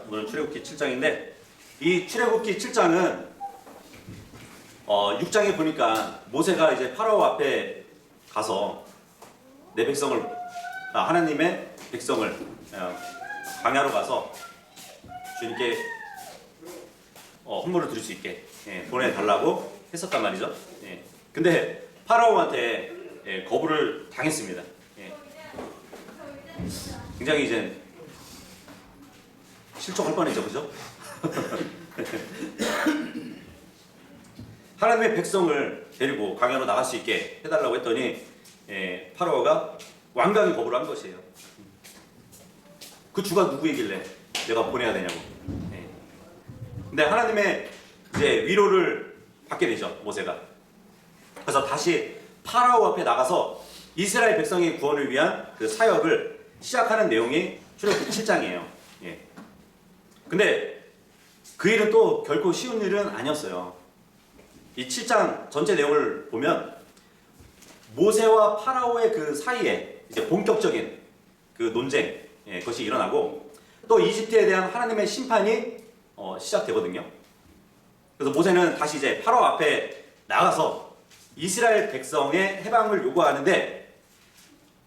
오늘 출애굽기 7장인데 이 출애굽기 7장은 6장에 보니까 모세가 이제 파라오 앞에 가서 내 백성을 하나님의 백성을 광야로 가서 주님께 헌물을 드릴 수 있게 보내달라고 했었단 말이죠. 근데 파라오한테 거부를 당했습니다. 굉장히 이제 실족할 뻔했죠, 그죠? 하나님의 백성을 데리고 광야로 나갈 수 있게 해달라고 했더니 파라오가 완강히 거부를 한 것이에요. 그 주가 누구이길래 내가 보내야 되냐고. 근데 하나님의 이제 위로를 받게 되죠, 모세가. 그래서 다시 파라오 앞에 나가서 이스라엘 백성의 구원을 위한 그 사역을 시작하는 내용이 출애굽기 7장이에요. 근데 그 일은 또 결코 쉬운 일은 아니었어요. 이 7장 전체 내용을 보면 모세와 파라오의 그 사이에 이제 본격적인 그 논쟁 것이 일어나고 또 이집트에 대한 하나님의 심판이 시작되거든요. 그래서 모세는 다시 이제 파라오 앞에 나가서 이스라엘 백성의 해방을 요구하는데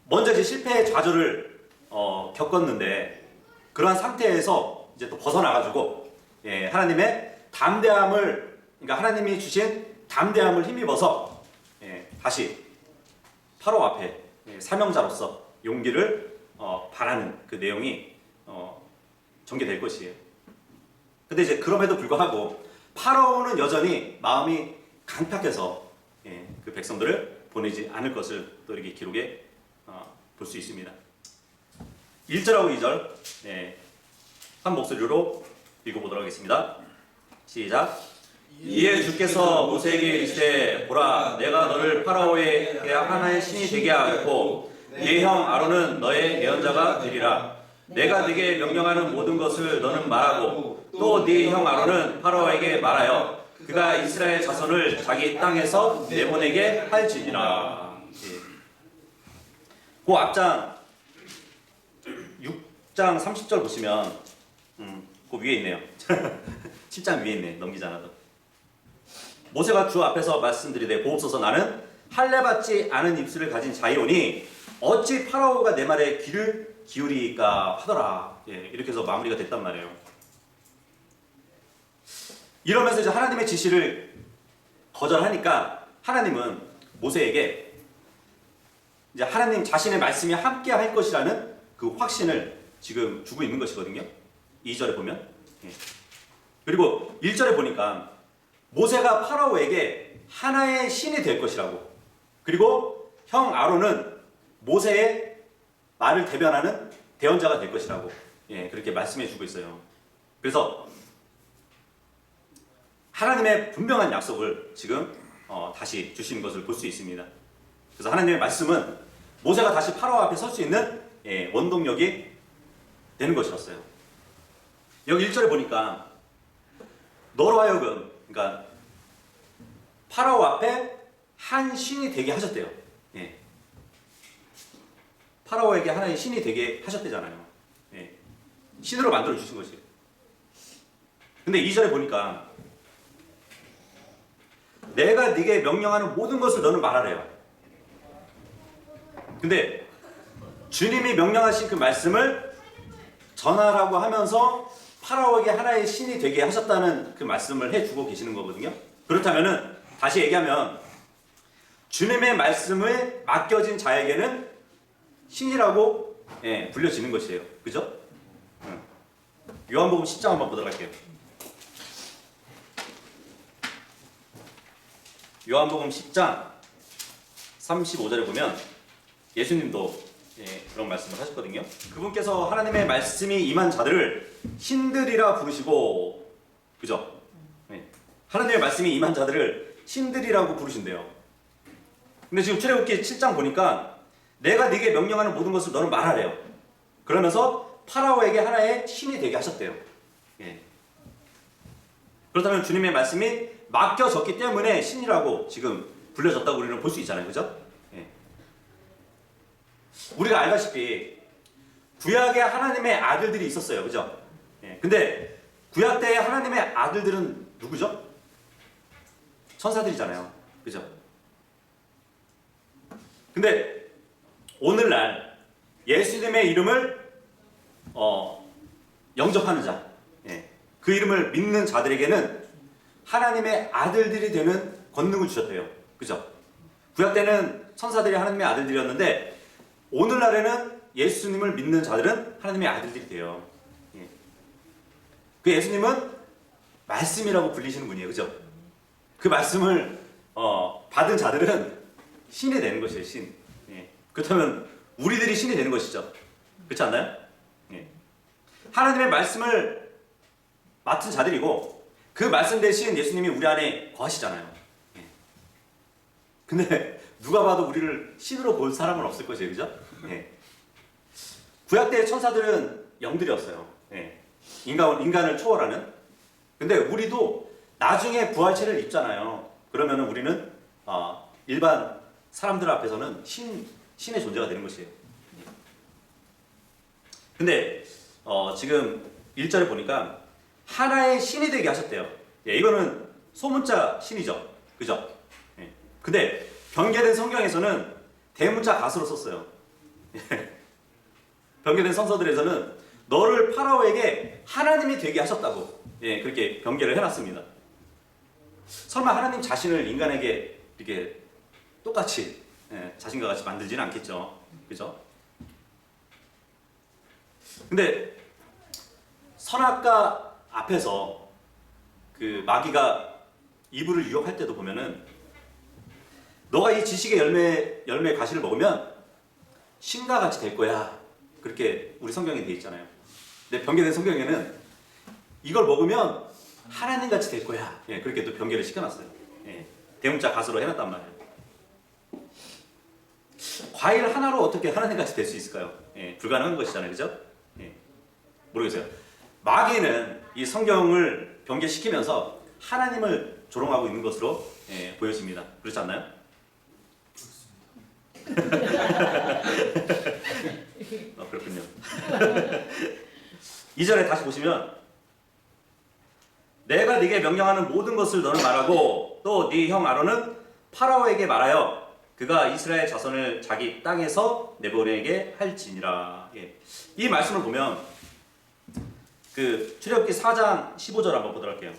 먼저 이제 실패의 좌절을 겪었는데 그러한 상태에서 이제 또 벗어나가지고 하나님의 담대함을 그러니까 하나님이 주신 담대함을 힘입어서 다시 파라오 앞에 사명자로서 용기를 바라는 그 내용이 전개될 것이에요. 근데 이제 그럼에도 불구하고 파라오는 여전히 마음이 강팍해서 그 백성들을 보내지 않을 것을 또 이렇게 기록에 볼 수 있습니다. 1절하고 2절 한 목소리로 읽어보도록 하겠습니다. 시작. 이에 주께서 모세에게 이르시되 보라 내가 너를 파라오의 하나의 신이 되게 하였고 네 형 아론은 너의 예언자가 되리라. 내가 네게 명령하는 모든 것을 너는 말하고 또 네 형 아론은 파라오에게 말하여 그가 이스라엘 자손을 자기 땅에서 내보내게 할지니라. 그 앞장 6장 30절 보시면 그 위에 있네요. 7장 위에 있네. 넘기지 않아도. 모세가 주 앞에서 말씀드리되 보옵소서 나는 할례받지 않은 입술을 가진 자이오니 어찌 파라오가 내 말에 귀를 기울이까 하더라. 이렇게 해서 마무리가 됐단 말이에요. 이러면서 이제 하나님의 지시를 거절하니까 하나님은 모세에게 이제 하나님 자신의 말씀이 함께 할 것이라는 그 확신을 지금 주고 있는 것이거든요. 2절에 보면. 그리고 1절에 보니까 모세가 파라오에게 하나의 신이 될 것이라고. 그리고 형 아론은 모세의 말을 대변하는 대언자가 될 것이라고. 그렇게 말씀해 주고 있어요. 그래서 하나님의 분명한 약속을 지금 다시 주신 것을 볼 수 있습니다. 그래서 하나님의 말씀은 모세가 다시 파라오 앞에 설 수 있는 원동력이 되는 것이었어요. 여기 1절에 보니까 너로 하여금 그러니까 파라오 앞에 한 신이 되게 하셨대요. 파라오에게 하나의 신이 되게 하셨대잖아요. 신으로 만들어 주신 것이에요. 근데 2절에 보니까 내가 네게 명령하는 모든 것을 너는 말하래요. 근데 주님이 명령하신 그 말씀을 전하라고 하면서 파라오에게 하나의 신이 되게 하셨다는 그 말씀을 해주고 계시는 거거든요. 그렇다면은 다시 얘기하면 주님의 말씀을 맡겨진 자에게는 신이라고 불려지는 것이에요. 그죠? 요한복음 10장 한번 보도록 할게요. 요한복음 10장 35절에 보면 예수님도 그런 말씀을 하셨거든요. 그분께서 하나님의 말씀이 임한 자들을 신들이라 부르시고, 그죠? 하나님의 말씀이 임한 자들을 신들이라고 부르신대요. 근데 지금 출애굽기 7장 보니까 내가 네게 명령하는 모든 것을 너는 말하래요. 그러면서 파라오에게 하나의 신이 되게 하셨대요. 그렇다면 주님의 말씀이 맡겨졌기 때문에 신이라고 지금 불려졌다고 우리는 볼 수 있잖아요. 그죠? 우리가 알다시피 구약에 하나님의 아들들이 있었어요. 그죠? 예. 근데 구약 때 하나님의 아들들은 누구죠? 천사들이잖아요. 그죠? 근데 오늘날 예수님의 이름을 영접하는 자, 예. 그 이름을 믿는 자들에게는 하나님의 아들들이 되는 권능을 주셨대요. 그죠? 구약 때는 천사들이 하나님의 아들들이었는데 오늘날에는 예수님을 믿는 자들은 하나님의 아들들이 돼요. 예. 그 예수님은 말씀이라고 불리시는 분이에요. 그죠? 그 말씀을 받은 자들은 신이 되는 것이에요. 신. 예. 그렇다면 우리들이 신이 되는 것이죠. 그렇지 않나요? 예. 하나님의 말씀을 맡은 자들이고 그 말씀 대신 예수님이 우리 안에 거하시잖아요. 예. 근데 누가 봐도 우리를 신으로 볼 사람은 없을 것이에요. 그죠? 예. 구약 때의 천사들은 영들이었어요. 예. 인간을 초월하는. 근데 우리도 나중에 부활체를 입잖아요. 그러면 우리는 일반 사람들 앞에서는 신의 존재가 되는 것이에요. 근데 지금 1절에 보니까 하나의 신이 되게 하셨대요. 예, 이거는 소문자 신이죠. 그죠? 예. 근데 변개된 성경에서는 대문자 가수로 썼어요. 예. 변개된 성서들에서는 너를 파라오에게 하나님이 되게 하셨다고, 예, 그렇게 변개를 해놨습니다. 설마 하나님 자신을 인간에게 이렇게 똑같이, 예, 자신과 같이 만들지는 않겠죠. 그죠? 근데 선악과 앞에서 그 마귀가 이브를 유혹할 때도 보면은 너가 이 지식의 열매 과실을 먹으면 신과 같이 될 거야. 그렇게 우리 성경에 돼 있잖아요. 근데 변개된 성경에는 이걸 먹으면 하나님 같이 될 거야. 예, 그렇게 또 변개를 시켜놨어요. 예, 대문자 가수로 해놨단 말이에요. 과일 하나로 어떻게 하나님 같이 될 수 있을까요? 예, 불가능한 것이잖아요. 그죠? 예, 모르겠어요. 마귀는 이 성경을 변개시키면서 하나님을 조롱하고 있는 것으로, 예, 보여집니다. 그렇지 않나요? 그렇군요. 2절에 다시 보시면 내가 네게 명령하는 모든 것을 너는 말하고 또 네 형 아론은 파라오에게 말하여 그가 이스라엘 자손을 자기 땅에서 내보내게 할지니라. 예. 이 말씀을 보면 그 출애굽기 4장 15절 한번 보도록 할게요.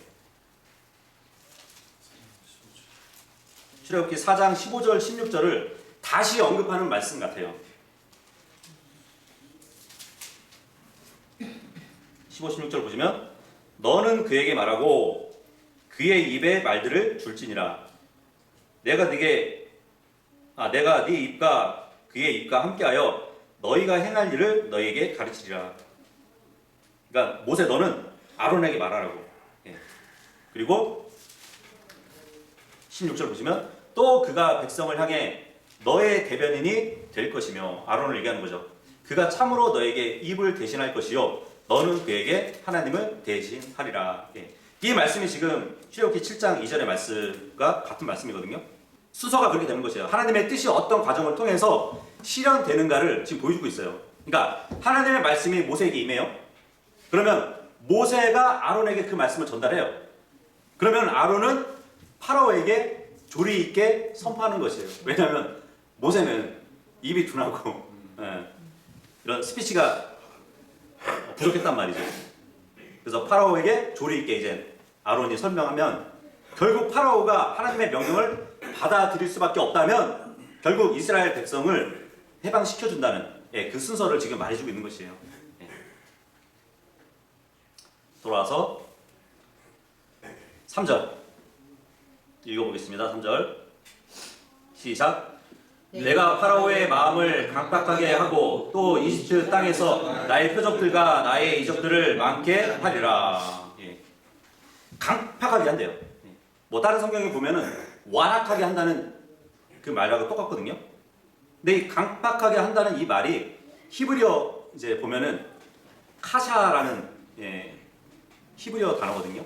출애굽기 4장 15절 16절을 다시 언급하는 말씀 같아요. 15, 16절 보시면 너는 그에게 말하고 그의 입에 말들을 줄지니라. 내가 네 입과 그의 입과 함께하여 너희가 행할 일을 너희에게 가르치리라. 그러니까 모세 너는 아론에게 말하라고. 예. 그리고 16절 보시면 또 그가 백성을 향해 너의 대변인이 될 것이며 아론을 얘기하는 거죠. 그가 참으로 너에게 입을 대신할 것이요 너는 그에게 하나님을 대신하리라. 예. 이 말씀이 지금 출애굽기 7장 2절의 말씀과 같은 말씀이거든요. 순서가 그렇게 되는 것이에요. 하나님의 뜻이 어떤 과정을 통해서 실현되는가를 지금 보여주고 있어요. 그러니까 하나님의 말씀이 모세에게 임해요. 그러면 모세가 아론에게 그 말씀을 전달해요. 그러면 아론은 파라오에게 조리 있게 선포하는 것이에요. 왜냐하면 모세는 입이 둔하고 이런 스피치가 부족했단 말이죠. 그래서 파라오에게 조리 있게 이제 아론이 설명하면 결국 파라오가 하나님의 명령을 받아들일 수밖에 없다면 결국 이스라엘 백성을 해방시켜준다는, 예, 그 순서를 지금 말해주고 있는 것이에요. 예. 돌아와서 3절 읽어보겠습니다. 3절 시작. 내가 파라오의 마음을 강팍하게 하고 또 이집트 땅에서 나의 표적들과 나의 이적들을 많게 하리라. 예. 강팍하게 한대요. 예. 뭐 다른 성경에 보면은 완악하게 한다는 그 말하고 똑같거든요. 근데 이 강팍하게 한다는 이 말이 히브리어 이제 보면은 카샤라는, 예, 히브리어 단어거든요.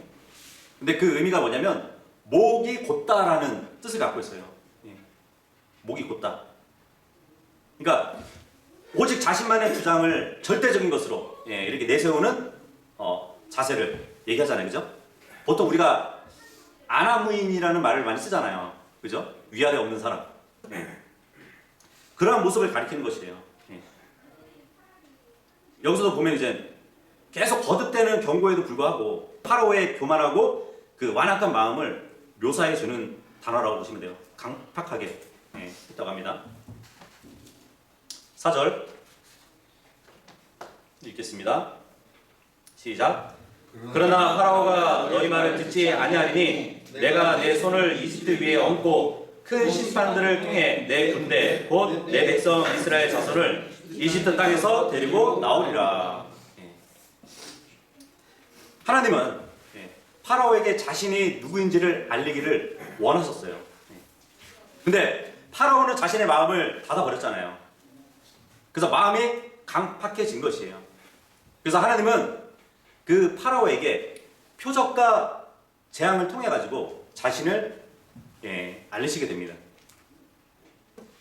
근데 그 의미가 뭐냐면 목이 곧다라는 뜻을 갖고 있어요. 목이 곧다. 그러니까 오직 자신만의 주장을 절대적인 것으로, 예, 이렇게 내세우는 자세를 얘기하잖아요, 그죠? 보통 우리가 아나무인이라는 말을 많이 쓰잖아요, 그죠? 위아래 없는 사람. 그러한 모습을 가리키는 것이에요. 여기서도 보면 이제 계속 거듭되는 경고에도 불구하고 파라오의 교만하고 그 완악한 마음을 묘사해 주는 단어라고 보시면 돼요. 강팍하게 했다고 합니다. 4절 읽겠습니다. 시작. 그러나 파라오가 너희 말을 듣지 아니하리니 내가 내 손을 이집트 위에 얹고 큰 심판들을 통해 내 군대 곧 내 백성 이스라엘 자손을 이집트 땅에서 데리고 나오리라. 하나님은 파라오에게 자신이 누구인지를 알리기를 원하셨어요. 근데 파라오는 자신의 마음을 닫아버렸잖아요. 그래서 마음이 강팍해진 것이에요. 그래서 하나님은 그 파라오에게 표적과 재앙을 통해 가지고 자신을 알리시게 됩니다.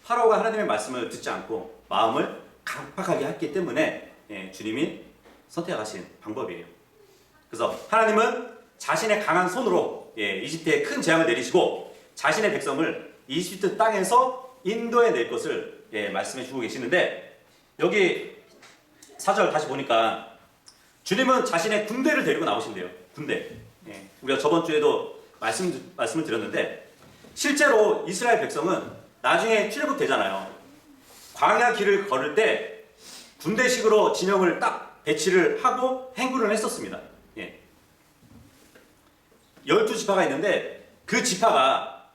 파라오가 하나님의 말씀을 듣지 않고 마음을 강팍하게 했기 때문에 주님이 선택하신 방법이에요. 그래서 하나님은 자신의 강한 손으로 이집트에 큰 재앙을 내리시고 자신의 백성을 이집트 땅에서 인도해 낼 것을 말씀해 주고 계시는데, 여기 4절 다시 보니까 주님은 자신의 군대를 데리고 나오신대요. 군대. 우리가 저번 주에도 말씀을 드렸는데, 실제로 이스라엘 백성은 나중에 출애굽되잖아요. 광야 길을 걸을 때 군대식으로 진영을 딱 배치를 하고 행군을 했었습니다. 12지파가 있는데 그 지파가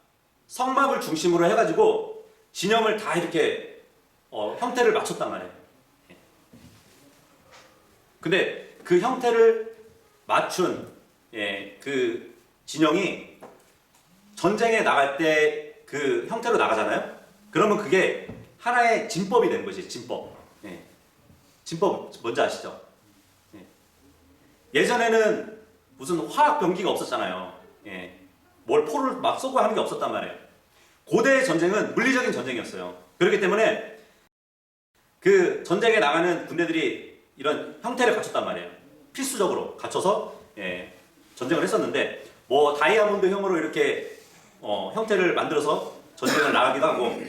성막을 중심으로 해가지고 진영을 다 이렇게 형태를 맞췄단 말이에요. 근데 그 형태를 맞춘 그 진영이 전쟁에 나갈 때 그 형태로 나가잖아요. 그러면 그게 하나의 진법이 되는 것이에요. 진법. 진법 뭔지 아시죠? 예전에는 무슨 화학 병기가 없었잖아요. 뭘 포를 막 쏘고 하는 게 없었단 말이에요. 고대의 전쟁은 물리적인 전쟁이었어요. 그렇기 때문에 그 전쟁에 나가는 군대들이 이런 형태를 갖췄단 말이에요. 필수적으로 갖춰서 전쟁을 했었는데, 뭐 다이아몬드형으로 이렇게 형태를 만들어서 전쟁을 나가기도 하고,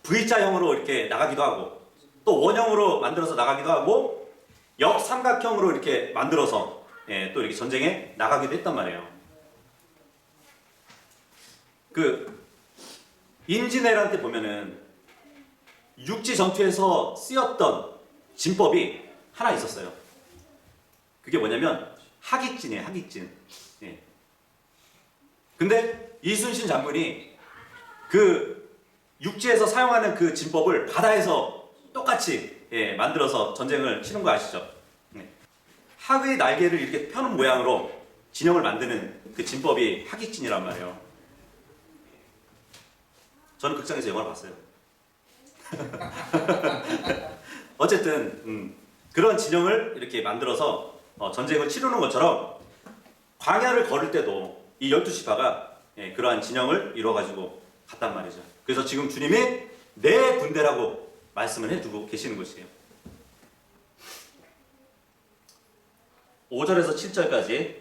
V자형으로 이렇게 나가기도 하고, 또 원형으로 만들어서 나가기도 하고, 역삼각형으로 이렇게 만들어서 또 이렇게 전쟁에 나가기도 했단 말이에요. 그 임진왜란 때 보면은 육지 전투에서 쓰였던 진법이 하나 있었어요. 그게 뭐냐면 하깃진이에요. 하깃진. 근데 이순신 장군이 그 육지에서 사용하는 그 진법을 바다에서 똑같이 만들어서 전쟁을 치는 거 아시죠? 하의 날개를 이렇게 펴는 모양으로 진영을 만드는 그 진법이 하깃진이란 말이에요. 저는 극장에서 영화를 봤어요. 어쨌든 그런 진영을 이렇게 만들어서 전쟁을 치르는 것처럼 광야를 걸을 때도 이 12지파가 그러한 진영을 이루어가지고 갔단 말이죠. 그래서 지금 주님이 내 군대라고 말씀을 해주고 계시는 것이에요. 5절에서 7절까지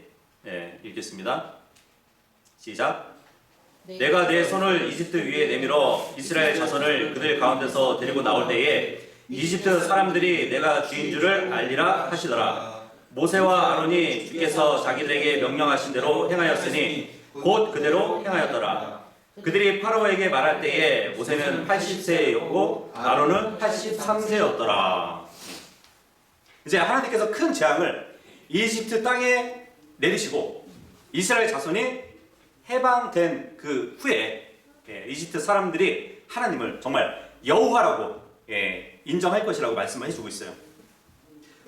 읽겠습니다. 시작. 내가 내 손을 이집트 위에 내밀어 이스라엘 자손을 그들 가운데서 데리고 나올 때에 이집트 사람들이 내가 주인 줄을 알리라 하시더라. 모세와 아론이 주께서 자기들에게 명령하신 대로 행하였으니 곧 그대로 행하였더라. 그들이 파라오에게 말할 때에 모세는 80세였고 아론은 83세였더라. 이제 하나님께서 큰 재앙을 이집트 땅에 내리시고 이스라엘 자손이 해방된 그 후에 이집트 사람들이 하나님을 정말 여호와라고 인정할 것이라고 말씀을 해주고 있어요.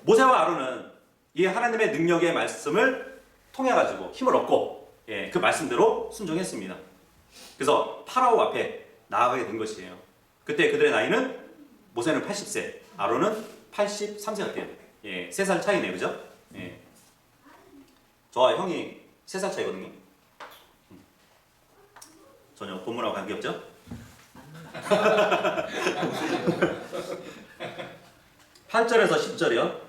모세와 아론은 이 하나님의 능력의 말씀을 통해 가지고 힘을 얻고 그 말씀대로 순종했습니다. 그래서 파라오 앞에 나아가게 된 것이에요. 그때 그들의 나이는 모세는 80세, 아론은 83세가 돼요. 3살 차이네요, 그죠? 저와 형이 3살 차이거든요. 전혀 본문하고 관계없죠? 8절에서 10절이요.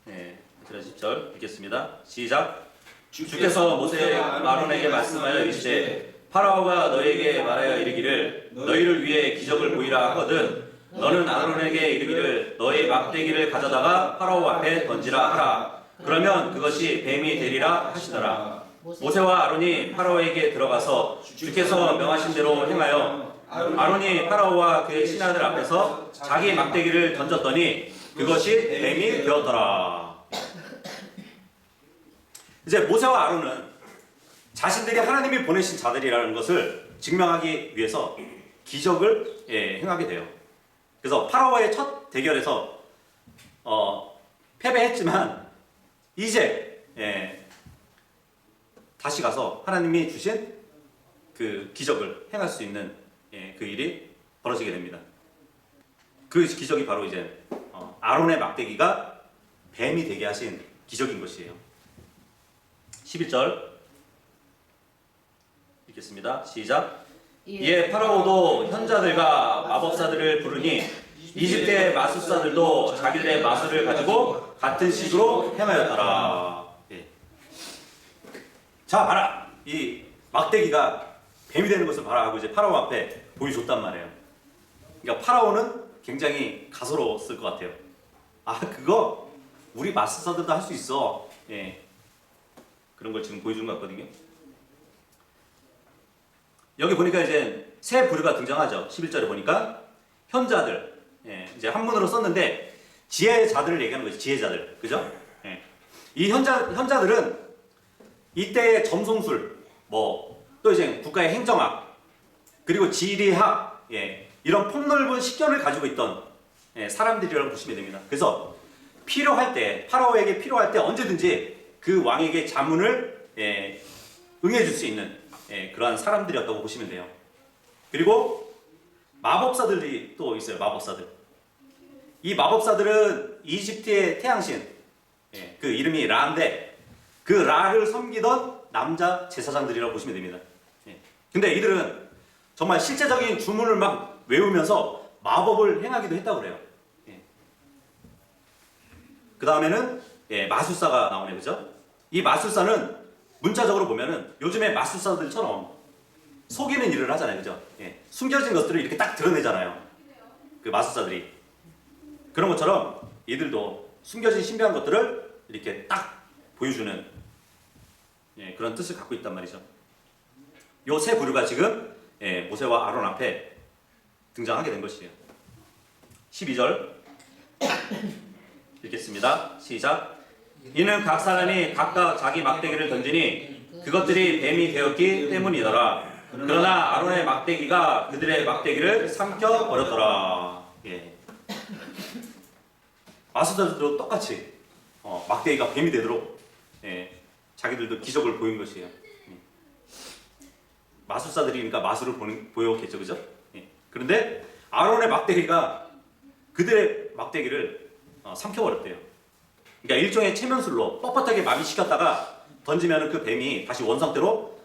8절에서 절 읽겠습니다. 시작. 주께서 모세와 아론에게 말씀하여 이르시되 파라오가 너희에게 말하여 이르기를 너희를 위해 기적을 보이라 하거든 너는 아론에게 이르기를 너희 막대기를 가져다가 파라오 앞에 던지라 하라. 그러면 그것이 뱀이 되리라 하시더라. 모세와 아론이 파라오에게 들어가서 주께서 명하신 대로 행하여 아론이 파라오와 그의 신하들 앞에서 자기 막대기를 던졌더니 그것이 뱀이 되었더라. 이제 모세와 아론은 자신들이 하나님이 보내신 자들이라는 것을 증명하기 위해서 기적을 행하게 돼요. 그래서 파라오의 첫 대결에서 패배했지만 이제 다시 가서 하나님이 주신 그 기적을 행할 수 있는 그 일이 벌어지게 됩니다. 그 기적이 바로 이제 아론의 막대기가 뱀이 되게 하신 기적인 것이에요. 11절 읽겠습니다. 시작. 이에 파라오도 현자들과 마법사들을 부르니 이집트의 마술사들도 자기들의 마술을 가지고 같은 식으로 행하였더라. 자, 봐라. 이 막대기가 뱀이 되는 것을 봐라 하고 이제 파라오 앞에 보여줬단 말이에요. 그러니까 파라오는 굉장히 가소로웠을 것 같아요. 아, 그거 우리 마술사들도 할 수 있어. 그런 걸 지금 보여준 것 같거든요. 여기 보니까 이제 새 부류가 등장하죠. 11절에 보니까 현자들, 이제 한문으로 썼는데 지혜자들을 얘기하는 거죠. 지혜자들, 그죠? 이 현자들은 이때의 점성술, 또 이제 국가의 행정학, 그리고 지리학, 이런 폭넓은 식견을 가지고 있던 사람들이라고 보시면 됩니다. 그래서 필요할 때, 파라오에게 필요할 때 언제든지 그 왕에게 자문을 응해줄 수 있는 그러한 사람들이었다고 보시면 돼요. 그리고 마법사들이 또 있어요. 마법사들. 이 마법사들은 이집트의 태양신, 그 이름이 라인데 그 라를 섬기던 남자 제사장들이라고 보시면 됩니다. 근데 이들은 정말 실제적인 주문을 막 외우면서 마법을 행하기도 했다고 그래요. 그 다음에는 마술사가 나오네요. 그죠? 이 마술사는 문자적으로 보면은 요즘에 마술사들처럼 속이는 일을 하잖아요. 그죠? 숨겨진 것들을 이렇게 딱 드러내잖아요. 그 마술사들이. 그런 것처럼 이들도 숨겨진 신비한 것들을 이렇게 딱 보여주는 그런 뜻을 갖고 있단 말이죠. 요 세 부류가 지금 모세와 아론 앞에 등장하게 된 것이에요. 12절 읽겠습니다. 시작. 이는 각 사람이 각각 자기 막대기를 던지니 그것들이 뱀이 되었기 때문이더라. 그러나 아론의 막대기가 그들의 막대기를 삼켜버렸더라. 마술사들도 똑같이 막대기가 뱀이 되도록 자기들도 기적을 보인 것이에요. 마술사들이니까 마술을 보였겠죠. 그죠? 그런데 아론의 막대기가 그들의 막대기를 삼켜버렸대요. 그러니까 일종의 체면술로 뻣뻣하게 마비시켰다가 던지면 그 뱀이 다시 원상태로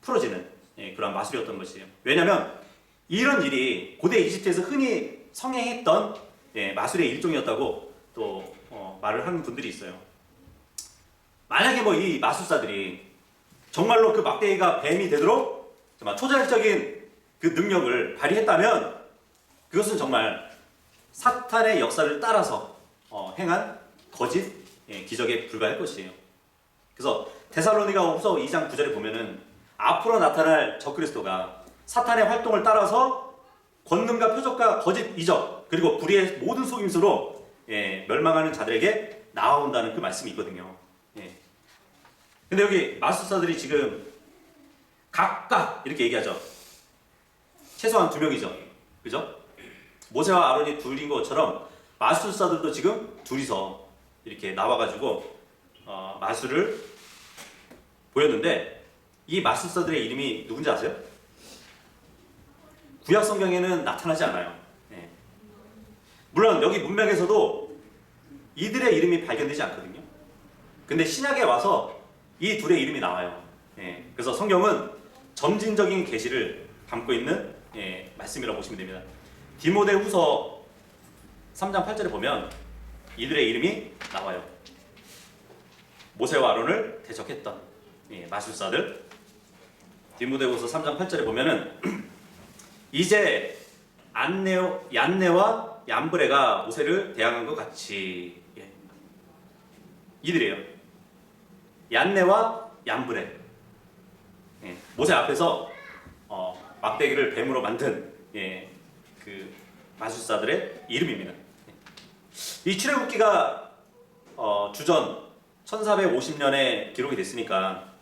풀어지는 그런 마술이었던 것이에요. 왜냐하면 이런 일이 고대 이집트에서 흔히 성행했던 마술의 일종이었다고 또 말을 하는 분들이 있어요. 만약에 이 마술사들이 정말로 그 막대기가 뱀이 되도록 정말 초자연적인 그 능력을 발휘했다면 그것은 정말 사탄의 역사를 따라서 행한 거짓 기적에 불과할 것이에요. 그래서 데살로니가 후서 2장 9절에 보면은 앞으로 나타날 적그리스도가 사탄의 활동을 따라서 권능과 표적과 거짓 이적 그리고 불의의 모든 속임수로 멸망하는 자들에게 나아온다는 그 말씀이 있거든요. 근데 여기 마술사들이 지금 각각 이렇게 얘기하죠. 최소한 2명이죠. 그죠? 모세와 아론이 둘인 것처럼 마술사들도 지금 둘이서 이렇게 나와가지고 마술을 보였는데 이 마술사들의 이름이 누군지 아세요? 구약 성경에는 나타나지 않아요. 물론 여기 문맥에서도 이들의 이름이 발견되지 않거든요. 근데 신약에 와서 이 둘의 이름이 나와요. 그래서 성경은 점진적인 계시를 담고 있는 말씀이라고 보시면 됩니다. 디모데후서 3장 8절에 보면 이들의 이름이 나와요. 모세와 아론을 대적했던 마술사들. 디모데후서 3장 8절에 보면은 이제 얀네와 얀브레가 모세를 대항한 것 같이. 이들이에요. 얀네와 얀브레. 모세 앞에서 막대기를 뱀으로 만든 그 마술사들의 이름입니다. 이 출애굽기가 주전 1450년에 기록이 됐으니까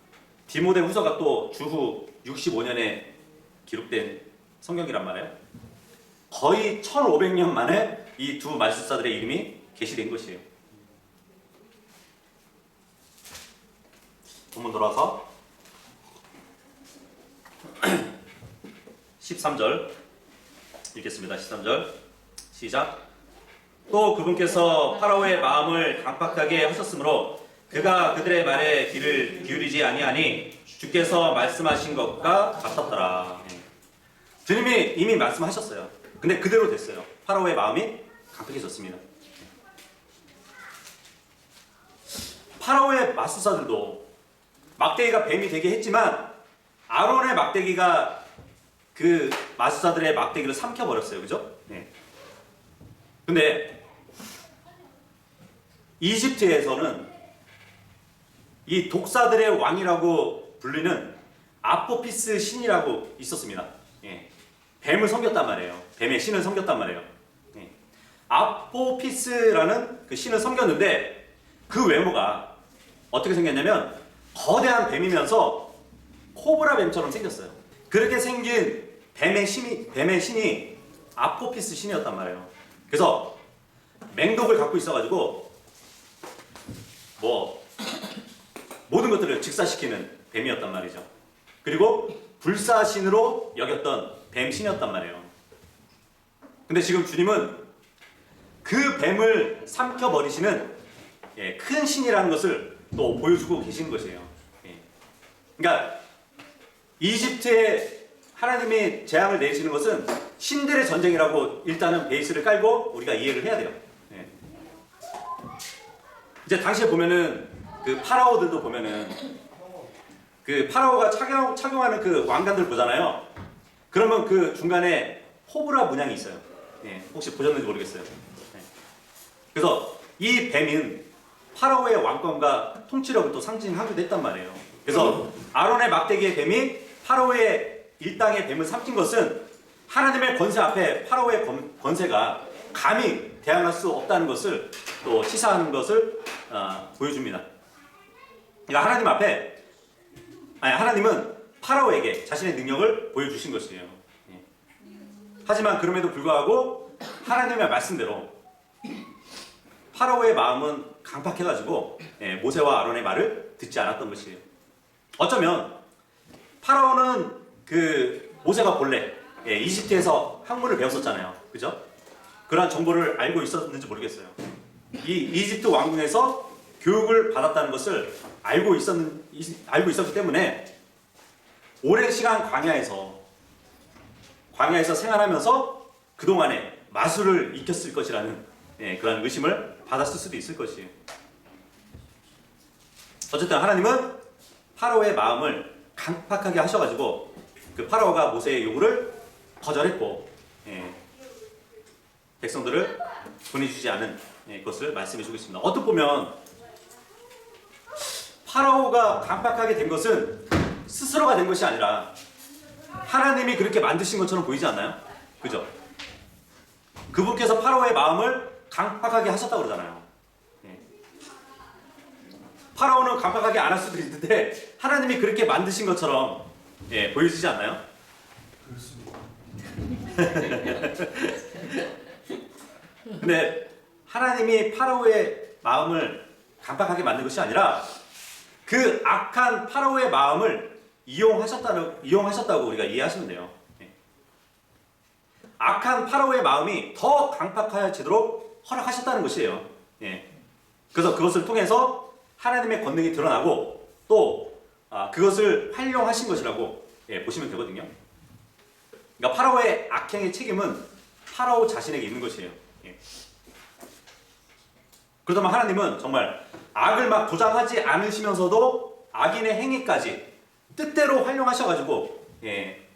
디모데후서가 또 주후 65년에 기록된 성경이란 말이에요. 거의 1500년 만에 이 두 마술사들의 이름이 게시된 것이에요. 본문 돌아서 13절 읽겠습니다. 13절 시작. 또 그분께서 파라오의 마음을 강팍하게 하셨으므로 그가 그들의 말에 귀를 기울이지 아니하니 주께서 말씀하신 것과 같았더라. 주님이 이미 말씀하셨어요. 근데 그대로 됐어요. 파라오의 마음이 강팍해졌습니다. 파라오의 마술사들도 막대기가 뱀이 되게 했지만 아론의 막대기가 그 마술사들의 막대기를 삼켜버렸어요. 그죠? 근데 이집트에서는 이 독사들의 왕이라고 불리는 아포피스 신이라고 있었습니다. 뱀을 섬겼단 말이에요. 뱀의 신을 섬겼단 말이에요. 아포피스라는 그 신을 섬겼는데 그 외모가 어떻게 생겼냐면 거대한 뱀이면서 코브라 뱀처럼 생겼어요. 그렇게 생긴 뱀의 신이 아포피스 신이었단 말이에요. 그래서 맹독을 갖고 있어가지고 모든 것들을 직사시키는 뱀이었단 말이죠. 그리고 불사신으로 여겼던 뱀신이었단 말이에요. 근데 지금 주님은 그 뱀을 삼켜버리시는 큰 신이라는 것을 또 보여주고 계신 것이에요. 그러니까 이집트에 하나님이 재앙을 내리시는 것은 신들의 전쟁이라고 일단은 베이스를 깔고 우리가 이해를 해야 돼요. 이제 당시에 보면은 그 파라오들도 보면은 그 파라오가 착용하는 그 왕관들 보잖아요. 그러면 그 중간에 코브라 문양이 있어요. 혹시 보셨는지 모르겠어요. 그래서 이 뱀은 파라오의 왕권과 통치력을 또 상징하기도 했단 말이에요. 그래서 아론의 막대기의 뱀이 파라오의 일당의 뱀을 삼킨 것은 하나님의 권세 앞에 파라오의 권세가 감히 대항할 수 없다는 것을 또 시사하는 것을 보여줍니다. 그러니까 하나님 앞에 하나님은 파라오에게 자신의 능력을 보여주신 것이에요. 하지만 그럼에도 불구하고 하나님의 말씀대로 파라오의 마음은 강팍해가지고 모세와 아론의 말을 듣지 않았던 것이에요. 어쩌면 파라오는 그 모세가 본래 이집트에서 학문을 배웠었잖아요. 그죠? 그러한 정보를 알고 있었는지 모르겠어요. 이 이집트 왕궁에서 교육을 받았다는 것을 알고 있었기 때문에 오랜 시간 광야에서 생활하면서 그동안에 마술을 익혔을 것이라는 그런 의심을 받았을 수도 있을 것이에요. 어쨌든 하나님은 파라오의 마음을 강팍하게 하셔가지고 그 파라오가 모세의 요구를 거절했고 백성들을 보내주지 않은 것을 말씀해주고 있습니다. 어떻게 보면 파라오가 강팍하게 된 것은 스스로가 된 것이 아니라 하나님이 그렇게 만드신 것처럼 보이지 않나요? 그죠? 그분께서 파라오의 마음을 강팍하게 하셨다고 그러잖아요. 파라오는 강팍하게 안 할 수도 있는데 하나님이 그렇게 만드신 것처럼 보여지지 않나요? 그렇습니다. 근데 하나님이 파라오의 마음을 강팍하게 만든 것이 아니라 그 악한 파라오의 마음을 이용하셨다고 우리가 이해하시면 돼요. 악한 파라오의 마음이 더 강팍해지도록 허락하셨다는 것이에요. 그래서 그것을 통해서 하나님의 권능이 드러나고 또 그것을 활용하신 것이라고 보시면 되거든요. 그러니까 파라오의 악행의 책임은 파라오 자신에게 있는 것이에요. 그렇다면 하나님은 정말 악을 막 도장하지 않으시면서도 악인의 행위까지 뜻대로 활용하셔가지고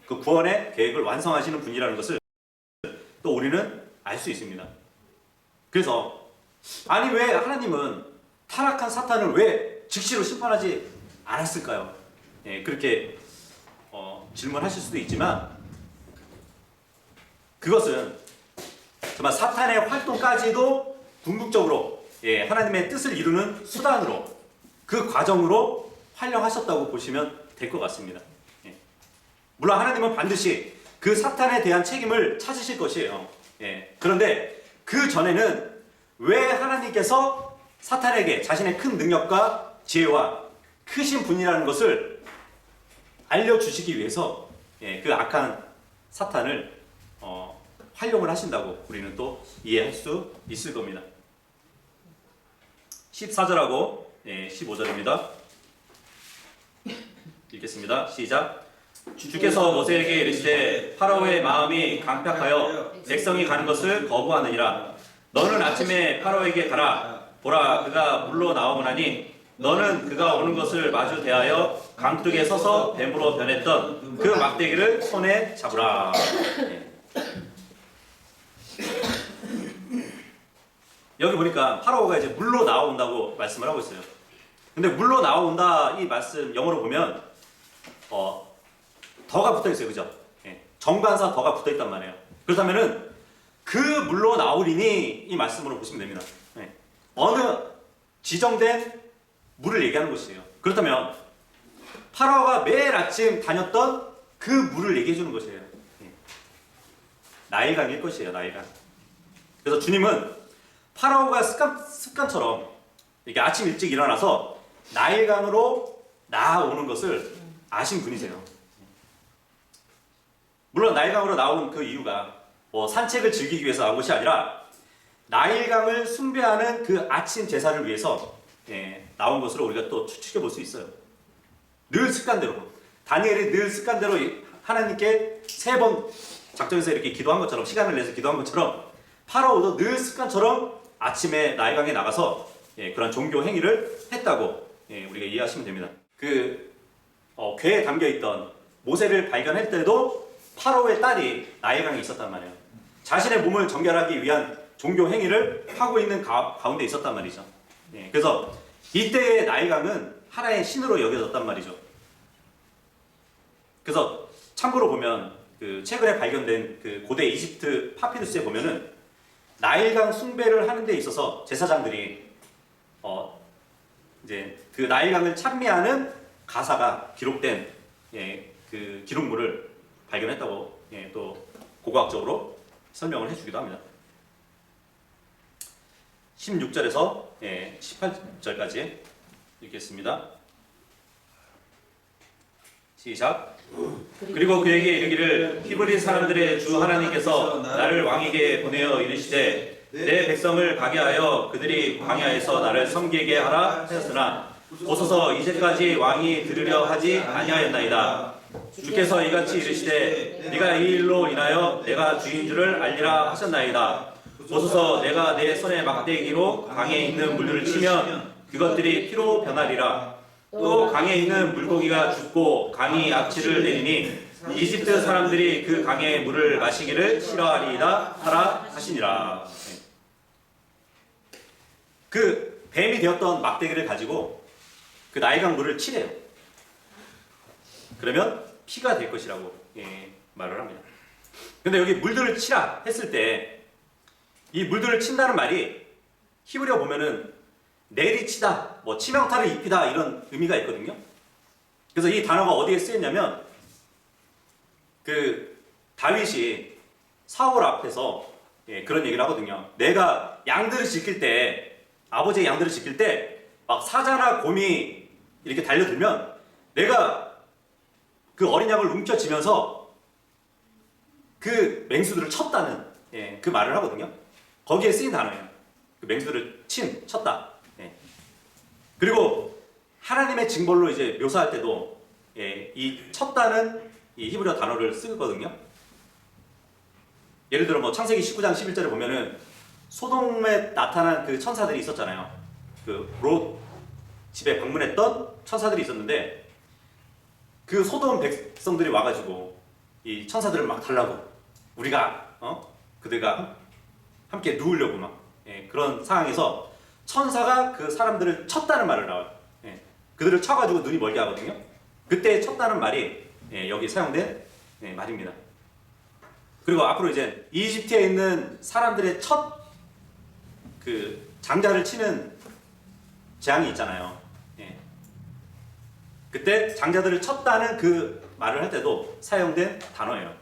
그 구원의 계획을 완성하시는 분이라는 것을 또 우리는 알 수 있습니다. 그래서 아니 왜 하나님은 타락한 사탄을 왜 즉시로 심판하지 않았을까요? 그렇게 질문하실 수도 있지만 그것은 정말 사탄의 활동까지도 궁극적으로 하나님의 뜻을 이루는 수단으로 그 과정으로 활용하셨다고 보시면 될 것 같습니다. 물론 하나님은 반드시 그 사탄에 대한 책임을 찾으실 것이에요. 그런데 그 전에는 왜 하나님께서 사탄에게 자신의 큰 능력과 지혜와 크신 분이라는 것을 알려주시기 위해서 그 악한 사탄을 활용을 하신다고 우리는 또 이해할 수 있을 겁니다. 14절하고 15절입니다. 읽겠습니다. 시작. 주께서 모세에게 이르시되 파라오의 마음이 강팍하여 백성이 가는 것을 거부하느니라. 너는 아침에 파라오에게 가라. 보라, 그가 물로 나오나니 너는 그가 오는 것을 마주 대하여 강둑에 서서 뱀으로 변했던 그 막대기를 손에 잡으라. 여기 보니까 파라오가 이제 물로 나온다고 말씀을 하고 있어요. 근데 물로 나온다 이 말씀 영어로 보면 더가 붙어 있어요, 그죠? 정관사 더가 붙어 있단 말이에요. 그렇다면은 그 물로 나오리니 이 말씀으로 보시면 됩니다. 어느 지정된 물을 얘기하는 것이에요. 그렇다면 파라오가 매일 아침 다녔던 그 물을 얘기해 주는 것이에요. 나일강일 것이에요, 나일강. 그래서 주님은 파라오가 습관처럼 이렇게 아침 일찍 일어나서 나일강으로 나오는 것을 아신 분이세요. 물론 나일강으로 나오는 그 이유가 산책을 즐기기 위해서 나온 것이 아니라 나일강을 숭배하는 그 아침 제사를 위해서 나온 것으로 우리가 또 추측해 볼 수 있어요. 늘 습관대로 다니엘이 늘 습관대로 하나님께 3번 작전에서 이렇게 기도한 것처럼 시간을 내서 기도한 것처럼 파라오도 늘 습관처럼 아침에 나일강에 나가서 그런 종교 행위를 했다고 우리가 이해하시면 됩니다. 그 궤에 담겨있던 모세를 발견할 때도 파라오의 딸이 나일강에 있었단 말이에요. 자신의 몸을 정결하기 위한 종교 행위를 하고 있는 가운데 있었단 말이죠. 그래서 이때의 나일강은 하나의 신으로 여겨졌단 말이죠. 그래서 참고로 보면 그 최근에 발견된 그 고대 이집트 파피루스에 보면은 나일강 숭배를 하는 데 있어서 제사장들이 이제 그 나일강을 찬미하는 가사가 기록된 그 기록물을 발견했다고 또 고고학적으로 설명을 해주기도 합니다. 16절에서 18절까지 읽겠습니다. 시작. 그리고 그에게 이르기를 히브리 사람들의 주 하나님께서 나를 왕에게 보내어 이르시되 내 백성을 가게 하여 그들이 광야에서 나를 섬기게 하라 하였으나 오소서 이제까지 왕이 들으려 하지 아니하였나이다. 주께서 이같이 이르시되 네가 이 일로 인하여 내가 주인 줄을 알리라 하셨나이다. 오소서 내가 내 손에 막대기로 강에 있는 물들을 치면 그것들이 피로 변하리라. 또 강에 있는 물고기가 죽고 강이 악취를 내리니 이집트 사람들이 그 강의 물을 마시기를 싫어하리이다 하라 하시니라. 그 뱀이 되었던 막대기를 가지고 그 나일강 물을 치래요. 그러면 피가 될 것이라고 말을 합니다. 근데 여기 물들을 치라 했을 때 이 물들을 친다는 말이 히브리어 보면은 내리치다, 치명타를 입히다 이런 의미가 있거든요. 그래서 이 단어가 어디에 쓰였냐면 그 다윗이 사울 앞에서 그런 얘기를 하거든요. 내가 양들을 지킬 때 아버지의 양들을 지킬 때 막 사자나 곰이 이렇게 달려들면 내가 그 어린 양을 움켜쥐면서 그 맹수들을 쳤다는 그 말을 하거든요. 거기에 쓰인 단어예요. 그 맹수들을 쳤다. 그리고 하나님의 징벌로 이제 묘사할 때도 이 쳤다는 이 히브리어 단어를 쓰거든요. 예를 들어 창세기 19장 11절에 보면은 소돔에 나타난 그 천사들이 있었잖아요. 그 롯 집에 방문했던 천사들이 있었는데 그 소돔 백성들이 와가지고 이 천사들을 막 달라고 우리가 그들과 함께 누우려고 막 그런 상황에서 천사가 그 사람들을 쳤다는 말을 나와요. 그들을 쳐가지고 눈이 멀게 하거든요. 그때 쳤다는 말이 여기 사용된 말입니다. 그리고 앞으로 이제 이집트에 있는 사람들의 첫 그 장자를 치는 재앙이 있잖아요. 그때 장자들을 쳤다는 그 말을 할 때도 사용된 단어예요.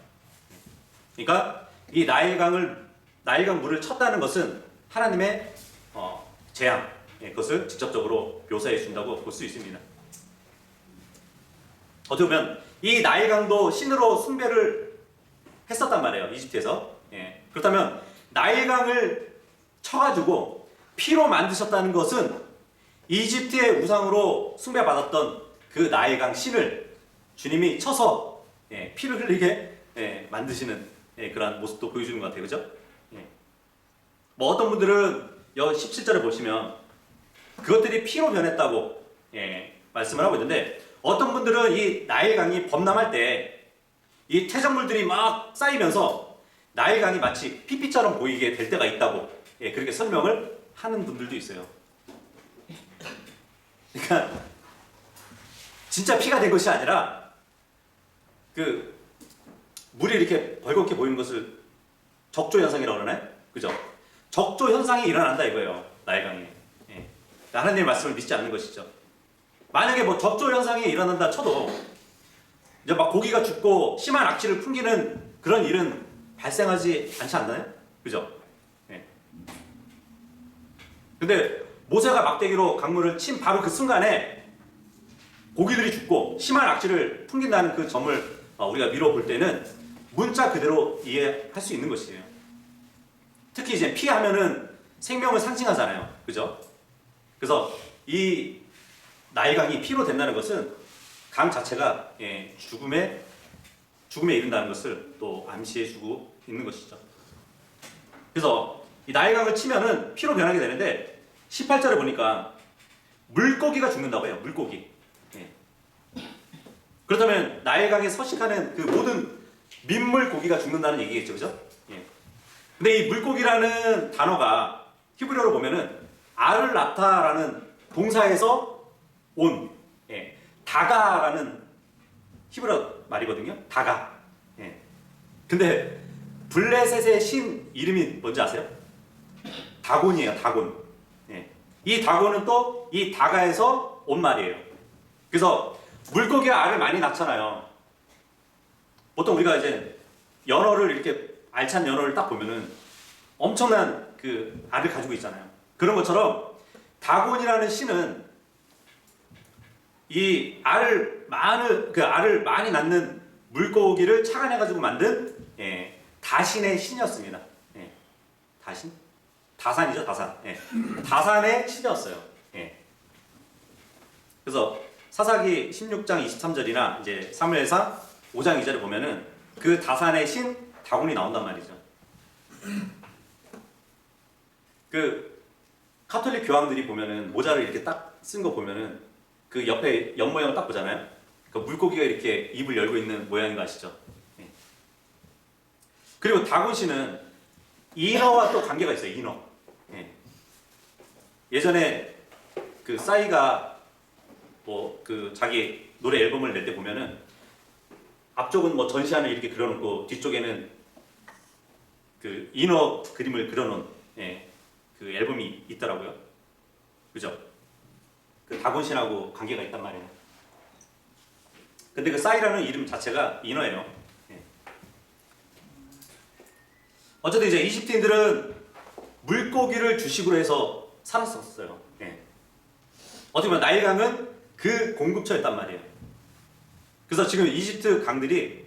그러니까 이 나일강 물을 쳤다는 것은 하나님의 재앙, 그것을 직접적으로 묘사해 준다고 볼 수 있습니다. 어떻게 보면 이 나일강도 신으로 숭배를 했었단 말이에요. 이집트에서. 그렇다면 나일강을 쳐가지고 피로 만드셨다는 것은 이집트의 우상으로 숭배받았던 그 나일강 신을 주님이 쳐서 피를 흘리게 만드시는 그런 모습도 보여주는 것 같아요. 그죠? 뭐 어떤 분들은 17절을 보시면 그것들이 피로 변했다고 말씀을 하고 있는데, 어떤 분들은 이 나일강이 범람할 때 이 퇴적물들이 막 쌓이면서 나일강이 마치 피피처럼 보이게 될 때가 있다고 그렇게 설명을 하는 분들도 있어요. 그러니까 진짜 피가 된 것이 아니라 그 물이 이렇게 벌겋게 보이는 것을 적조 현상이라고 그러나요? 그죠? 적조 현상이 일어난다 이거예요. 나일강에. 하나님의 말씀을 믿지 않는 것이죠. 만약에 뭐 적조 현상이 일어난다 쳐도 이제 막 고기가 죽고 심한 악취를 풍기는 그런 일은 발생하지 않지 않나요? 그죠? 근데 모세가 막대기로 강물을 친 바로 그 순간에 고기들이 죽고 심한 악취를 풍긴다는 그 점을 우리가 미뤄 볼 때는 문자 그대로 이해할 수 있는 것이에요. 특히 이제 피하면은 생명을 상징하잖아요. 그죠? 그래서 이 나일강이 피로 된다는 것은 강 자체가 죽음에 이른다는 것을 또 암시해주고 있는 것이죠. 그래서 이 나일강을 치면은 피로 변하게 되는데 18절에 보니까 물고기가 죽는다고 해요. 물고기. 그렇다면 나일강에 서식하는 그 모든 민물 고기가 죽는다는 얘기겠죠. 그죠? 근데 이 물고기라는 단어가 히브리어로 보면은 아를라타라는 동사에서 온 다가라는 히브리어 말이거든요. 다가. 근데 블레셋의 신 이름이 뭔지 아세요? 다곤이에요. 다곤. 이 다곤은 또 이 다가에서 온 말이에요. 그래서 물고기가 알을 많이 낳잖아요. 보통 우리가 이제 연어를 이렇게 알찬 연어를 딱 보면은 엄청난 그 알을 가지고 있잖아요. 그런 것처럼 다곤이라는 신은 이 알을 많이 낳는 물고기를 착안해가지고 만든 다신의 신이었습니다. 다신? 다산이죠, 다산. 다산의 신이었어요. 그래서 사사기 16장 23절이나 이제 사무엘상 5장 2절에 보면은 그 다산의 신 다곤이 나온단 말이죠. 그 카톨릭 교황들이 보면은 모자를 이렇게 딱 쓴 거 보면은 그 옆에 옆 모양을 딱 보잖아요. 그 물고기가 이렇게 입을 열고 있는 모양인 거 아시죠? 그리고 다곤 씨는 인어와 또 관계가 있어요. 인어. 예전에 그 싸이가 뭐 그 자기 노래 앨범을 낼 때 보면은 앞쪽은 뭐 전시안을 이렇게 그려놓고 뒤쪽에는 그 인어 그림을 그려놓은 그 앨범이 있더라고요. 그죠? 그 다곤 신하고 관계가 있단 말이에요. 근데 그 싸이라는 이름 자체가 인어예요. 어쨌든 이제 이집트인들은 물고기를 주식으로 해서 살았었어요. 어떻게 보면 나일강은 그 공급처였단 말이에요. 그래서 지금 이집트 강들이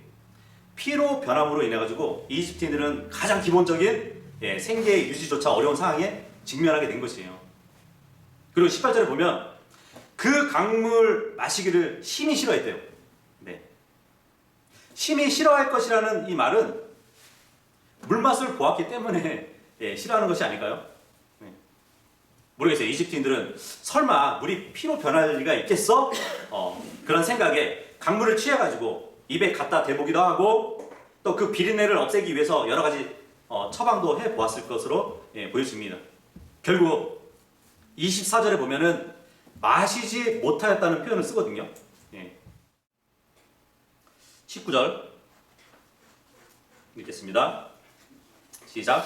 피로 변함으로 인해 가지고 이집트인들은 가장 기본적인 생계 유지조차 어려운 상황에 직면하게 된 것이에요. 그리고 18절에 보면 그 강물 마시기를 심히 싫어했대요. 심히 싫어할 것이라는 이 말은 물맛을 보았기 때문에 싫어하는 것이 아닐까요? 모르겠어요. 이집트인들은 설마 물이 피로 변할 리가 있겠어? 그런 생각에 강물을 취해가지고 입에 갖다 대보기도 하고 또 그 비린내를 없애기 위해서 여러 가지 처방도 해 보았을 것으로 보여집니다. 결국 24절에 보면은 마시지 못하였다는 표현을 쓰거든요. 19절 읽겠습니다. 시작.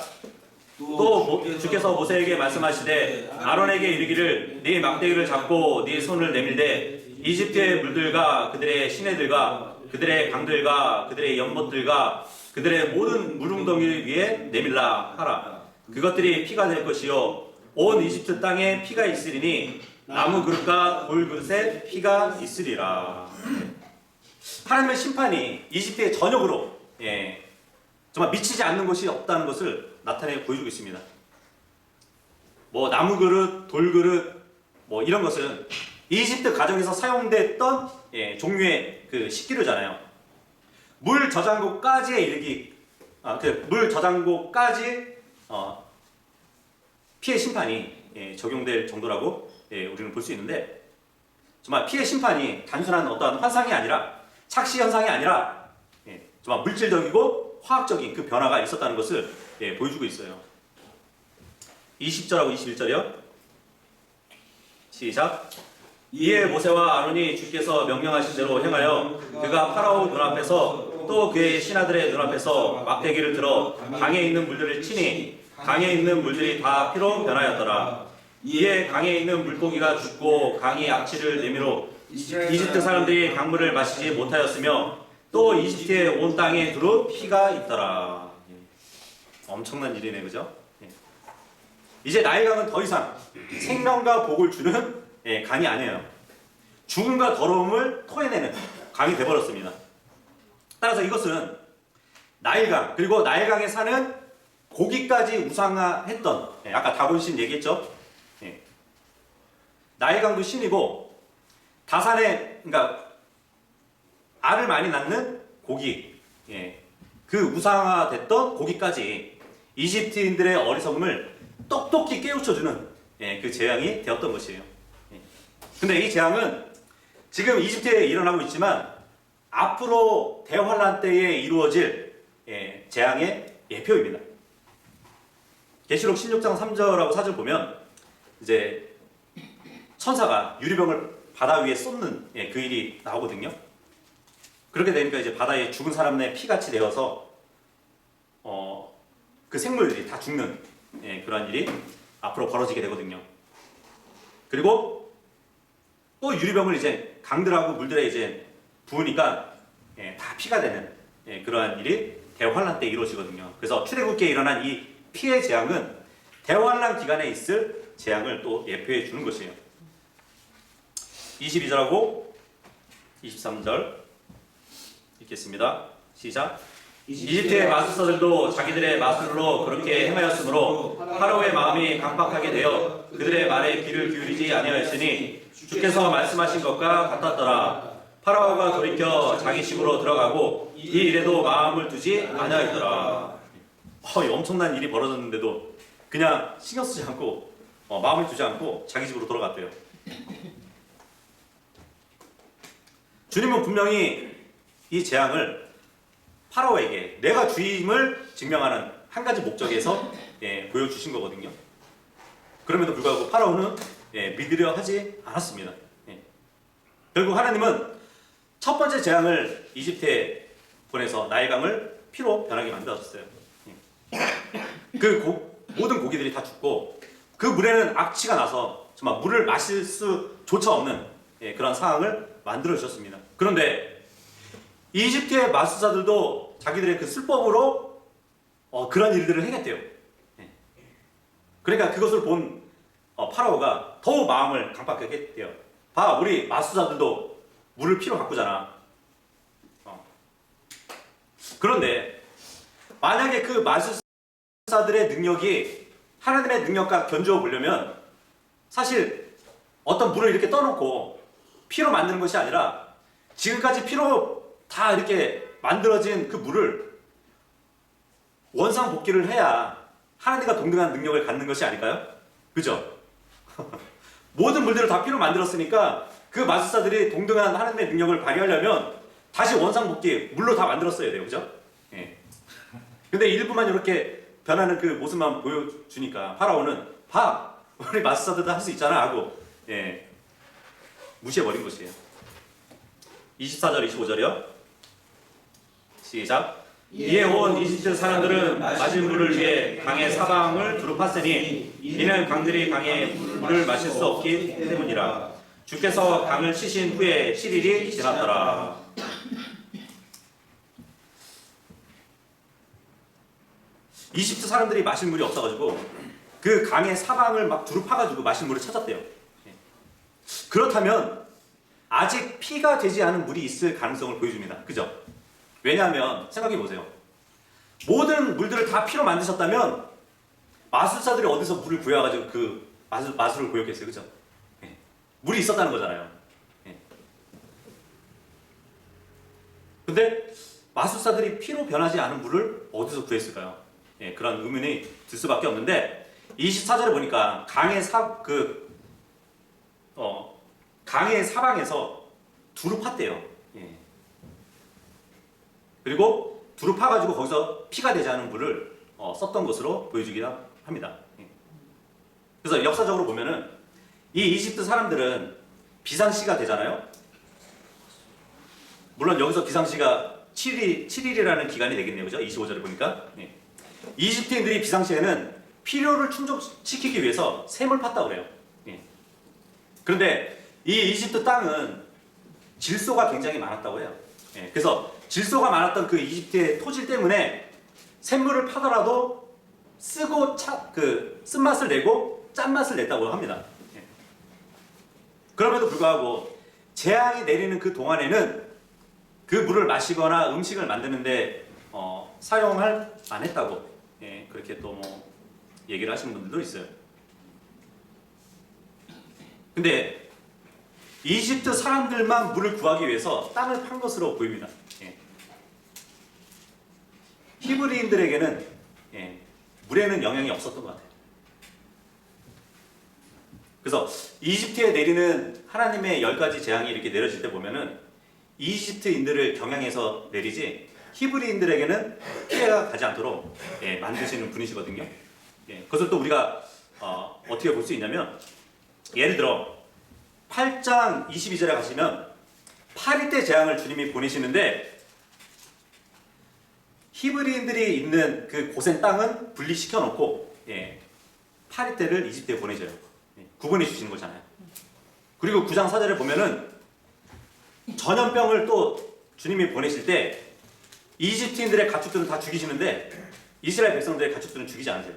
또 주께서 모세에게 말씀하시되 아론에게 이르기를 네 막대기를 잡고 네 손을 내밀되 이집트의 물들과 그들의 시내들과 그들의 강들과 그들의 연못들과 그들의 모든 물웅덩이를 위해 내밀라 하라. 그것들이 피가 될 것이요 온 이집트 땅에 피가 있으리니 나무 그릇과 돌 그릇에 피가 있으리라. 하나님의 심판이 이집트의 전역으로 정말 미치지 않는 것이 없다는 것을 나타내 보여주고 있습니다. 뭐 나무 그릇, 돌 그릇 뭐 이런 것은 이집트 가정에서 사용됐던 종류의 그 식기류잖아요. 물 저장고까지에 이르기, 물 저장고까지 피해 심판이 적용될 정도라고 우리는 볼 수 있는데 정말 피해 심판이 단순한 어떠한 환상이 아니라 착시 현상이 아니라 정말 물질적이고 화학적인 그 변화가 있었다는 것을 보여주고 있어요. 20절하고 21절이요. 시작. 이에 모세와 아론이 주께서 명령하신 대로 행하여 그가 파라오 눈앞에서 또 그의 신하들의 눈앞에서 막대기를 들어 강에 있는 물들을 치니 강에 있는 물들이 다 피로 변하였더라. 이에 강에 있는 물고기가 죽고 강이 악취를 내미로 이집트 사람들이 강물을 마시지 못하였으며 또 이집트의 온 땅에 두루 피가 있더라. 엄청난 일이네, 그죠? 이제 나일강은 더 이상 생명과 복을 주는 강이 아니에요. 죽음과 더러움을 토해내는 강이 되어버렸습니다. 따라서 이것은 나일강 그리고 나일강에 사는 고기까지 우상화했던 아까 다곤신 얘기했죠. 나일강도 신이고 다산에 그러니까 알을 많이 낳는 고기 그 우상화됐던 고기까지 이집트인들의 어리석음을 똑똑히 깨우쳐주는 그 재앙이 되었던 것이에요. 근데 이 재앙은 지금 이집트에 일어나고 있지만 앞으로 대환란 때에 이루어질 재앙의 예표입니다. 계시록 16장 3절하고 4절 보면 이제 천사가 유리병을 바다 위에 쏟는 그 일이 나오거든요. 그렇게 되니까 이제 바다에 죽은 사람의 피같이 되어서 그 생물들이 다 죽는 그러한 일이 앞으로 벌어지게 되거든요. 그리고 또 유리병을 이제 강들하고 물들에 이제 부으니까 다 피가 되는 그러한 일이 대환란 때 이루어지거든요. 그래서 출애굽기에 일어난 이 피해 재앙은 대환란 기간에 있을 재앙을 또 예표해 주는 것이에요. 22절하고 23절 읽겠습니다. 시작. 이집트의 마술사들도 자기들의 마술로 그렇게 행하였으므로 파라오의 마음이 강팍하게 되어 그들의 말에 귀를 기울이지 아니하였으니 주께서 말씀하신 것과 같았더라. 파라오가 돌이켜 자기 집으로 들어가고 이 일에도 마음을 두지 아니하였더라. 엄청난 일이 벌어졌는데도 그냥 신경 쓰지 않고 마음을 두지 않고 자기 집으로 돌아갔대요. 주님은 분명히 이 재앙을 파라오에게 내가 주임을 증명하는 한 가지 목적에서 보여주신 거거든요. 그럼에도 불구하고 파라오는 믿으려 하지 않았습니다. 결국 하나님은 첫 번째 재앙을 이집트에 보내서 나일강을 피로 변하게 만들었어요. 모든 고기들이 다 죽고 그 물에는 악취가 나서 정말 물을 마실 수조차 없는 그런 상황을 만들어 주셨습니다. 그런데 이집트의 마술사들도 자기들의 그 술법으로 그런 일들을 행했대요. 그러니까 그것을 본 파라오가 더욱 마음을 강팍하게 했대요. 봐, 우리 마술사들도 물을 피로 바꾸잖아. 그런데 만약에 그 마술사들의 능력이 하나님의 능력과 견주어 보려면 사실 어떤 물을 이렇게 떠놓고 피로 만드는 것이 아니라 지금까지 피로 다 이렇게 만들어진 그 물을 원상복귀를 해야 하나님과 동등한 능력을 갖는 것이 아닐까요? 그죠? 모든 물들을 다 피로 만들었으니까 그 마술사들이 동등한 하나님의 능력을 발휘하려면 다시 원상복귀 물로 다 만들었어야 돼요. 그죠? 예. 근데 일부만 이렇게 변하는 그 모습만 보여주니까 파라오는 봐! 우리 마술사들도 할 수 있잖아 하고 예. 무시해버린 것이에요. 24절 25절이요. 시작. 이에 온 이집트 사람들은 마실 물을 위해 강의 사방을 두루 팠으니 이는 강들이 강의 물을 마실 수 없기 때문이라. 주께서 강을 치신 후에 7일이 지났더라. 이집트 사람들이 마실 물이 없어가지고 그 강의 사방을 막 두루 파가지고 마실 물을 찾았대요. 그렇다면 아직 피가 되지 않은 물이 있을 가능성을 보여줍니다. 그죠? 왜냐하면 생각해 보세요. 모든 물들을 다 피로 만드셨다면 마술사들이 어디서 물을 구해가지고 그 마술을 구했겠어요. 그죠? 예. 물이 있었다는 거잖아요. 예. 근데 마술사들이 피로 변하지 않은 물을 어디서 구했을까요? 예, 그런 의문이 들 수밖에 없는데 24절에 보니까 강의 사방에서 두루 팠대요. 예. 그리고 두루 파가지고 거기서 피가 되지 않은 물을 썼던 것으로 보여주기도 합니다. 예. 그래서 역사적으로 보면은 이 이집트 사람들은 비상시가 되잖아요. 물론 여기서 비상시가 7일이라는 기간이 되겠네요. 그죠? 25절에 보니까. 예. 이집트인들이 비상시에는 필요를 충족시키기 위해서 샘을 팠다고 그래요. 예. 그런데 이 이집트 땅은 질소가 굉장히 많았다고 해요. 예. 그래서 질소가 많았던 그 이집트의 토질 때문에 샘물을 파더라도 쓰고 쓴맛을 내고 짠맛을 냈다고 합니다. 예. 그럼에도 불구하고 재앙이 내리는 그 동안에는 그 물을 마시거나 음식을 만드는데 사용을 안 했다고 예, 그렇게 또 뭐 얘기를 하시는 분들도 있어요. 근데 이집트 사람들만 물을 구하기 위해서 땅을 판 것으로 보입니다. 예. 히브리인들에게는 예, 물에는 영향이 없었던 것 같아요. 그래서 이집트에 내리는 하나님의 10가지 재앙이 이렇게 내려질 때 보면은 이집트인들을 경향해서 내리지 히브리인들에게는 피해가 가지 않도록 예, 만드시는 분이시거든요. 예, 그것을 또 우리가 어떻게 볼 수 있냐면 예를 들어 8장 22절에 가시면 8일 때 재앙을 주님이 보내시는데 히브리인들이 있는 그 고센 땅은 분리시켜 놓고 예, 8일 때를 이집트에 보내줘요. 예, 구분해 주시는 거잖아요. 그리고 9장 4절에 보면은 전염병을 또 주님이 보내실 때 이집트인들의 가축들은 다 죽이시는데 이스라엘 백성들의 가축들은 죽이지 않으세요.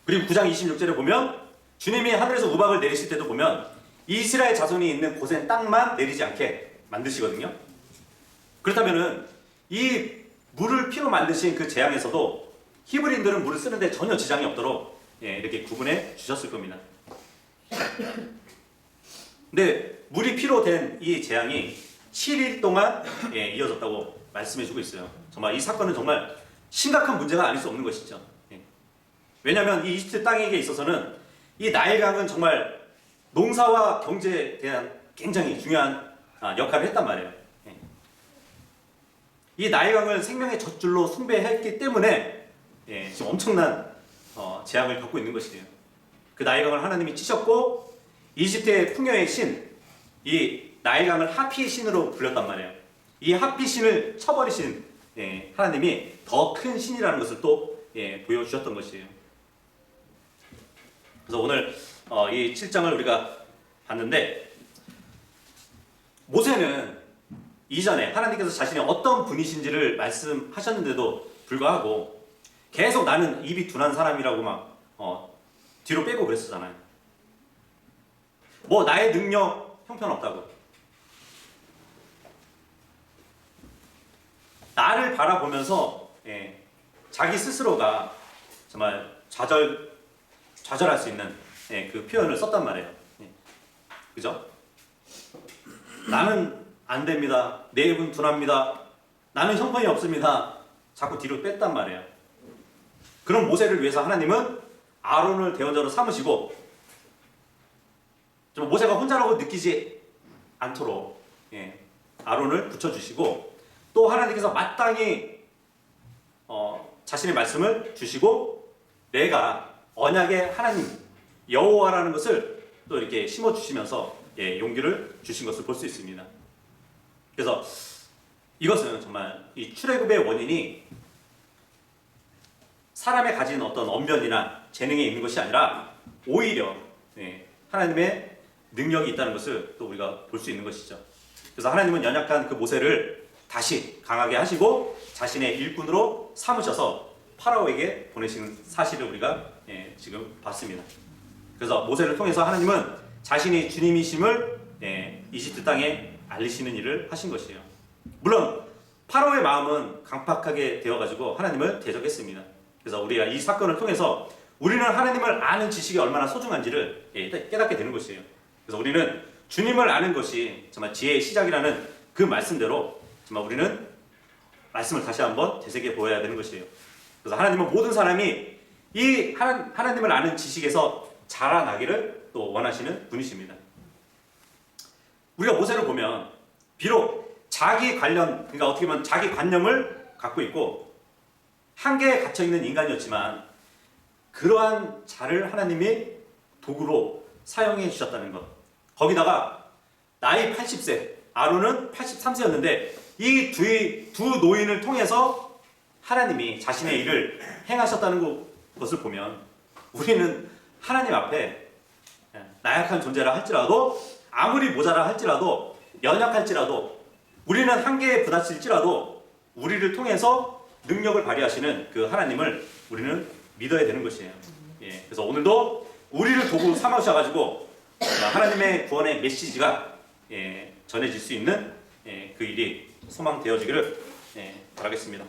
그리고 9장 26절에 보면 주님이 하늘에서 우박을 내리실 때도 보면 이스라엘 자손이 있는 고센 땅만 내리지 않게 만드시거든요. 그렇다면은 이 물을 피로 만드신 그 재앙에서도 히브리인들은 물을 쓰는데 전혀 지장이 없도록 예, 이렇게 구분해 주셨을 겁니다. 근데 물이 피로 된 이 재앙이 7일 동안 예, 이어졌다고 말씀해주고 있어요. 정말 이 사건은 정말 심각한 문제가 아닐 수 없는 것이죠. 예. 왜냐하면 이 이집트 땅에게 있어서는 이 나일강은 정말 농사와 경제에 대한 굉장히 중요한 역할을 했단 말이에요. 예. 이 나일강을 생명의 젖줄로 숭배했기 때문에 예, 지금 엄청난 재앙을 겪고 있는 것이에요. 그 나일강을 하나님이 치셨고 이집트의 풍요의 신, 이 나일강을 하피의 신으로 불렸단 말이에요. 이 하피 신을 쳐버리신 예, 하나님이 더 큰 신이라는 것을 또 예, 보여주셨던 것이에요. 그래서 오늘 이 7장을 우리가 봤는데 모세는 이전에 하나님께서 자신이 어떤 분이신지를 말씀하셨는데도 불구하고 계속 나는 입이 둔한 사람이라고 막 뒤로 빼고 그랬었잖아요. 뭐 나의 능력 형편없다고. 나를 바라보면서 예, 자기 스스로가 정말 좌절할 수 있는 예, 그 표현을 썼단 말이에요. 예. 그죠? 나는 안 됩니다. 내 입은 둔합니다. 나는 형편이 없습니다. 자꾸 뒤로 뺐단 말이에요. 그런 모세를 위해서 하나님은 아론을 대원자로 삼으시고 좀 모세가 혼자라고 느끼지 않도록 아론을 붙여주시고 또 하나님께서 마땅히 자신의 말씀을 주시고 내가 언약의 하나님 여호와라는 것을 또 이렇게 심어주시면서 용기를 주신 것을 볼 수 있습니다. 그래서 이것은 정말 이 출애굽의 원인이 사람의 가진 어떤 언변이나 재능에 있는 것이 아니라 오히려 하나님의 능력이 있다는 것을 또 우리가 볼 수 있는 것이죠. 그래서 하나님은 연약한 그 모세를 다시 강하게 하시고 자신의 일꾼으로 삼으셔서 파라오에게 보내시는 사실을 우리가 지금 봤습니다. 그래서 모세를 통해서 하나님은 자신이 주님이심을 이집트 땅에 알리시는 일을 하신 것이에요. 물론 파라오의 마음은 강팍하게 되어가지고 하나님을 대적했습니다. 그래서 우리가 이 사건을 통해서 우리는 하나님을 아는 지식이 얼마나 소중한지를 깨닫게 되는 것이에요. 그래서 우리는 주님을 아는 것이 정말 지혜의 시작이라는 그 말씀대로 정말 우리는 말씀을 다시 한번 되새겨 보아야 되는 것이에요. 그래서 하나님은 모든 사람이 이 하나님을 아는 지식에서 자라나기를 또 원하시는 분이십니다. 우리가 모세를 보면 비록 자기 관련, 그러니까 어떻게 보면 자기 관념을 갖고 있고 한계에 갇혀 있는 인간이었지만 그러한 자를 하나님이 도구로 사용해 주셨다는 것. 거기다가 나이 80세, 아론은 83세였는데 이 두 노인을 통해서 하나님이 자신의 일을 행하셨다는 것을 보면 우리는 하나님 앞에 나약한 존재라 할지라도 아무리 모자라 할지라도 연약할지라도 우리는 한계에 부딪힐지라도 우리를 통해서 능력을 발휘하시는 그 하나님을 우리는 믿어야 되는 것이에요. 그래서 오늘도 우리를 도구 삼으셔가지고 하나님의 구원의 메시지가 전해질 수 있는 그 일이 소망되어지기를 바라겠습니다.